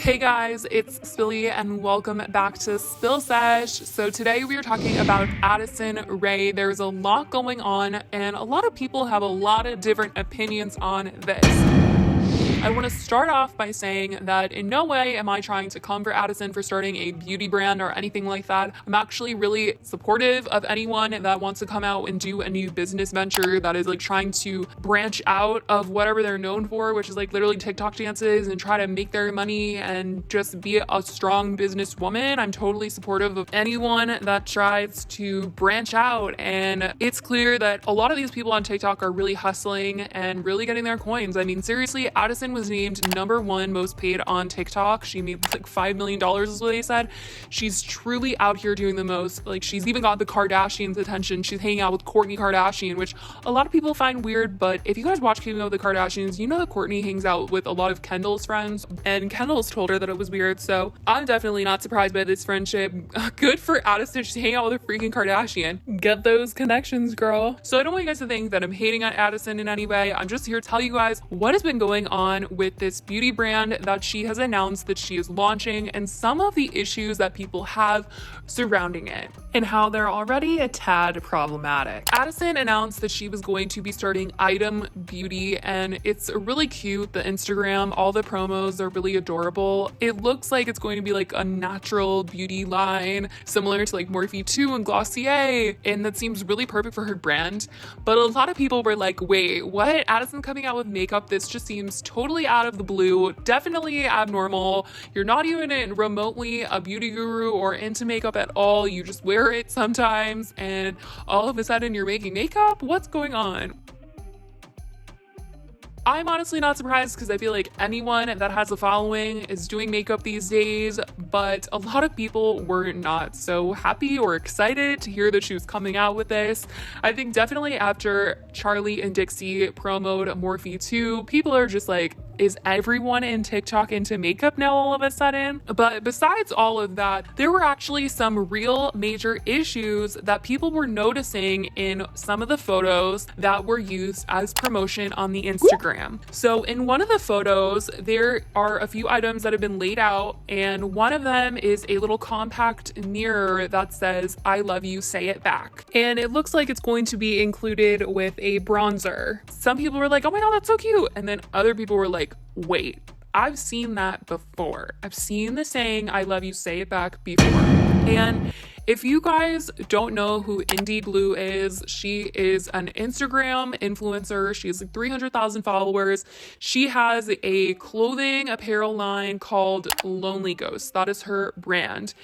Hey guys, it's Spilly and welcome back to Spill Sesh. So today we are talking about Addison Rae. There's a lot going on and a lot of people have a lot of different opinions on this. I want to start off by saying that in no way am I trying to come for Addison for starting a beauty brand or anything like that. I'm actually really supportive of anyone that wants to come out and do a new business venture that is like trying to branch out of whatever they're known for, which is like literally TikTok dances, and try to make their money and just be a strong businesswoman. I'm totally supportive of anyone that tries to branch out, and it's clear that a lot of these people on TikTok are really hustling and really getting their coins. I mean, seriously, Addison was named #1 most paid on TikTok. She made like $5 million is what they said. She's truly out here doing the most. Like, she's even got the Kardashians' attention. She's hanging out with Kourtney Kardashian, which a lot of people find weird, but if you guys watch Keeping Up with the Kardashians, you know that Kourtney hangs out with a lot of Kendall's friends, and Kendall's told her that it was weird, so I'm definitely not surprised by this friendship. Good for Addison. She's hanging out with a freaking Kardashian. Get those connections, girl. So I don't want you guys to think that I'm hating on Addison in any way. I'm just here to tell you guys what has been going on with this beauty brand that she has announced that she is launching, and some of the issues that people have surrounding it and how they're already a tad problematic. Addison announced that she was going to be starting Item Beauty, and it's really cute. The Instagram, all the promos are really adorable. It looks like it's going to be like a natural beauty line similar to like Morphe 2 and Glossier, and that seems really perfect for her brand. But a lot of people were like, wait, what? Addison coming out with makeup? This just seems totally out of the blue, definitely abnormal. You're not even remotely a beauty guru or into makeup at all. You just wear it sometimes and all of a sudden you're making makeup? What's going on? I'm honestly not surprised because I feel like anyone that has a following is doing makeup these days, but a lot of people were not so happy or excited to hear that she was coming out with this. I think definitely after Charlie and Dixie promoted Morphe 2, people are just like, is everyone in TikTok into makeup now all of a sudden? But besides all of that, there were actually some real major issues that people were noticing in some of the photos that were used as promotion on the Instagram. So in one of the photos, there are a few items that have been laid out, and one of them is a little compact mirror that says, "I love you, say it back." And it looks like it's going to be included with a bronzer. Some people were like, oh my God, that's so cute. And then other people were like, wait, I've seen that before. I've seen the saying, "I love you, say it back" before. And if you guys don't know who Indie Blue is, she is an Instagram influencer. She has like 300,000 followers. She has a clothing apparel line called Lonely Ghost. That is her brand.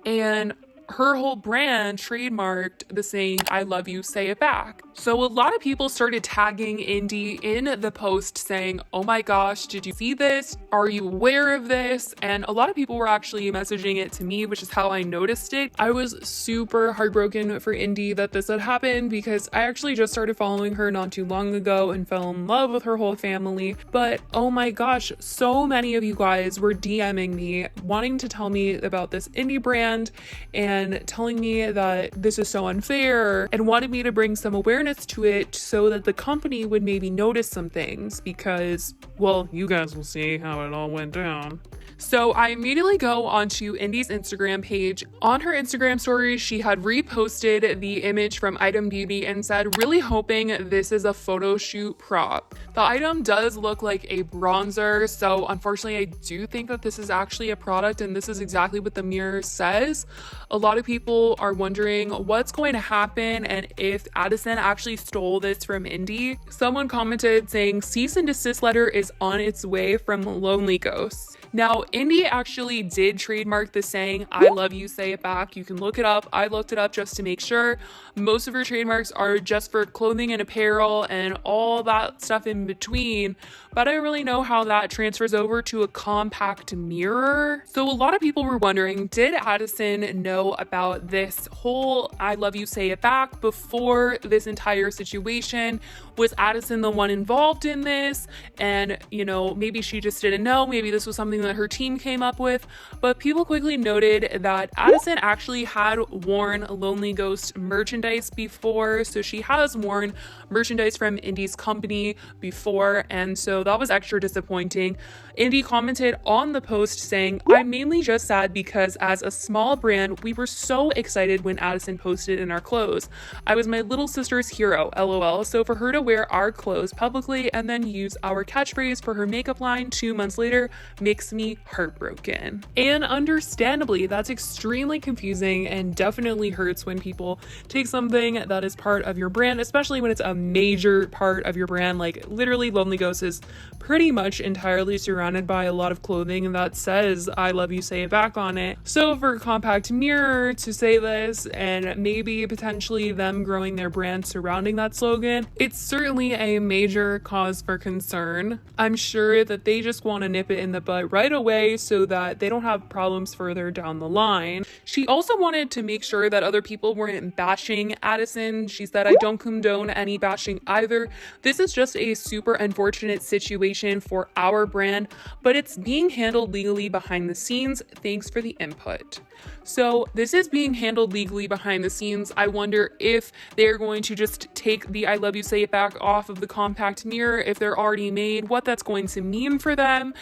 And her whole brand trademarked the saying, "I love you, say it back." So a lot of people started tagging Indie in the post saying, oh my gosh, did you see this? Are you aware of this? And a lot of people were actually messaging it to me, which is how I noticed it. I was super heartbroken for Indie that this had happened because I actually just started following her not too long ago and fell in love with her whole family. But oh my gosh, so many of you guys were DMing me wanting to tell me about this Indie brand and telling me that this is so unfair and wanted me to bring some awareness to it so that the company would maybe notice some things because, well, you guys will see how it all went down. So I immediately go onto Indie's Instagram page. On her Instagram story, she had reposted the image from Item Beauty and said, really hoping this is a photo shoot prop. The item does look like a bronzer, so unfortunately I do think that this is actually a product, and this is exactly what the mirror says. A lot of people are wondering what's going to happen and if Addison actually stole this from Indie. Someone commented saying, "Cease and desist letter is on its way from Lonely Ghosts." Now, Indie actually did trademark the saying, "I love you, say it back." You can look it up. I looked it up just to make sure. Most of her trademarks are just for clothing and apparel and all that stuff in between, but I don't really know how that transfers over to a compact mirror. So a lot of people were wondering, did Addison know about this whole "I love you, say it back" before this entire situation? Was Addison the one involved in this? And, you know, maybe she just didn't know. Maybe this was something that her team came up with, but people quickly noted that Addison actually had worn Lonely Ghost merchandise before. So she has worn merchandise from Indy's company before, and so that was extra disappointing. Indy commented on the post saying, "I'm mainly just sad because as a small brand, we were so excited when Addison posted in our clothes. I was my little sister's hero, lol. So for her to wear our clothes publicly and then use our catchphrase for her makeup line 2 months later makes me heartbroken." And understandably, that's extremely confusing and definitely hurts when people take something that is part of your brand, especially when it's a major part of your brand. Like literally Lonely Ghost is pretty much entirely surrounded by a lot of clothing that says "I love you, say it back" on it. So for Compact Mirror to say this and maybe potentially them growing their brand surrounding that slogan, it's certainly a major cause for concern. I'm sure that they just want to nip it in the bud right away so that they don't have problems further down the line. She also wanted to make sure that other people weren't bashing Addison. She said, "I don't condone any bashing either. This is just a super unfortunate situation for our brand, but it's being handled legally behind the scenes. Thanks for the input." So this is being handled legally behind the scenes. I wonder if they're going to just take the "I love you, say it back" off of the Compact Mirror, if they're already made, what that's going to mean for them.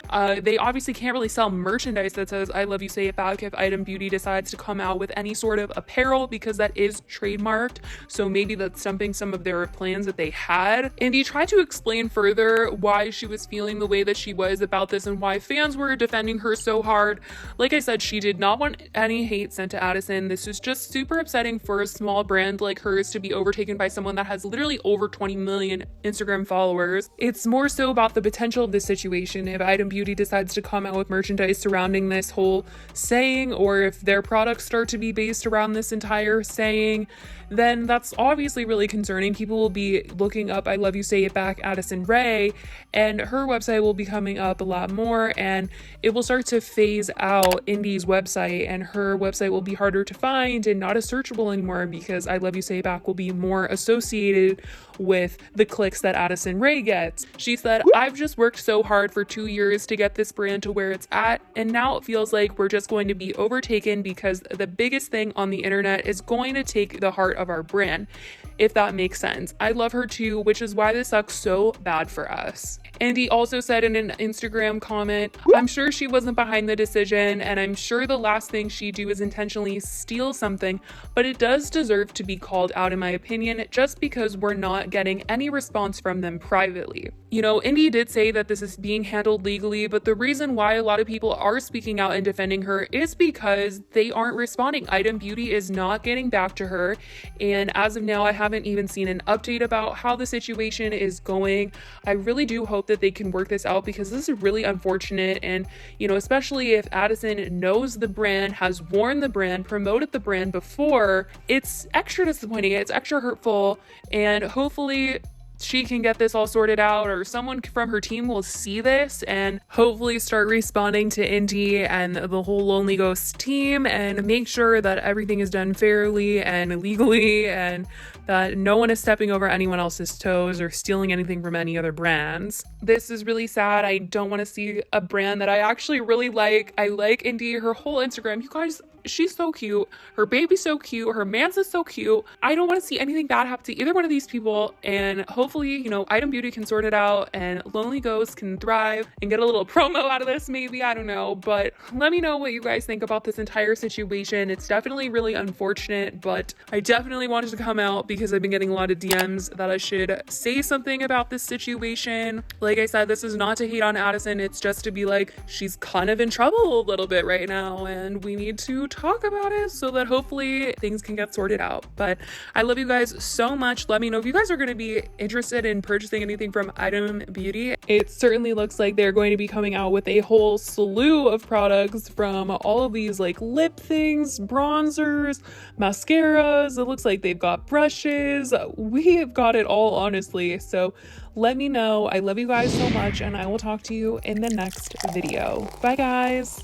They obviously can't really sell merchandise that says "I love you, say it back" if Item Beauty decides to come out with any sort of apparel, because that is trademarked. So maybe that's stumping some of their plans that they had. Indy tried to explain further why she was feeling the way that she was about this and why fans were defending her so hard. Like I said, she did not want any hate sent to Addison. This is just super upsetting for a small brand like hers to be overtaken by someone that has literally over 20 million Instagram followers. It's more so about the potential of this situation. If Item Beauty decides to come out with merchandise surrounding this whole saying, or if their products start to be based around this entire saying, then that's obviously really concerning. People will be looking up "I love you, say it back" Addison Rae, and her website will be coming up a lot more, and it will start to phase out Indy's website, and her website will be harder to find and not as searchable anymore because "I love you, say it back" will be more associated with the clicks that Addison Rae gets. She said, "I've just worked so hard for 2 years to get this brand to where it's at, and now it feels like we're just going to be overtaken because the biggest thing on the internet is going to take the heart of our brand," if that makes sense. I love her too, which is why this sucks so bad for us. Andy also said in an Instagram comment, "I'm sure she wasn't behind the decision, and I'm sure the last thing she'd do is intentionally steal something, but it does deserve to be called out in my opinion, just because we're not getting any response from them privately." You know, Indy did say that this is being handled legally, but the reason why a lot of people are speaking out and defending her is because they aren't responding. Item Beauty is not getting back to her, and as of now, I haven't even seen an update about how the situation is going. I really do hope that they can work this out because this is really unfortunate, and you know, especially if Addison knows the brand, has worn the brand, promoted the brand before, it's extra disappointing, it's extra hurtful, and hopefully she can get this all sorted out, or someone from her team will see this and hopefully start responding to Indy and the whole Lonely Ghost team and make sure that everything is done fairly and legally and that no one is stepping over anyone else's toes or stealing anything from any other brands. This is really sad. I don't want to see a brand that I actually really like. I like Indy, her whole Instagram. You guys, she's so cute. Her baby's so cute. Her man's is so cute. I don't want to see anything bad happen to either one of these people. And hopefully, you know, Item Beauty can sort it out and Lonely Ghost can thrive and get a little promo out of this, maybe. I don't know. But let me know what you guys think about this entire situation. It's definitely really unfortunate, but I definitely wanted to come out because I've been getting a lot of DMs that I should say something about this situation. Like I said, this is not to hate on Addison. It's just to be like, she's kind of in trouble a little bit right now, and we need to talk about it so that hopefully things can get sorted out. But I love you guys so much. Let me know if you guys are going to be interested in purchasing anything from Item Beauty. It certainly looks like they're going to be coming out with a whole slew of products, from all of these like lip things, bronzers, mascaras. It looks like they've got brushes. We have got it all, honestly. So let me know. I love you guys so much, and I will talk to you in the next video. Bye, guys.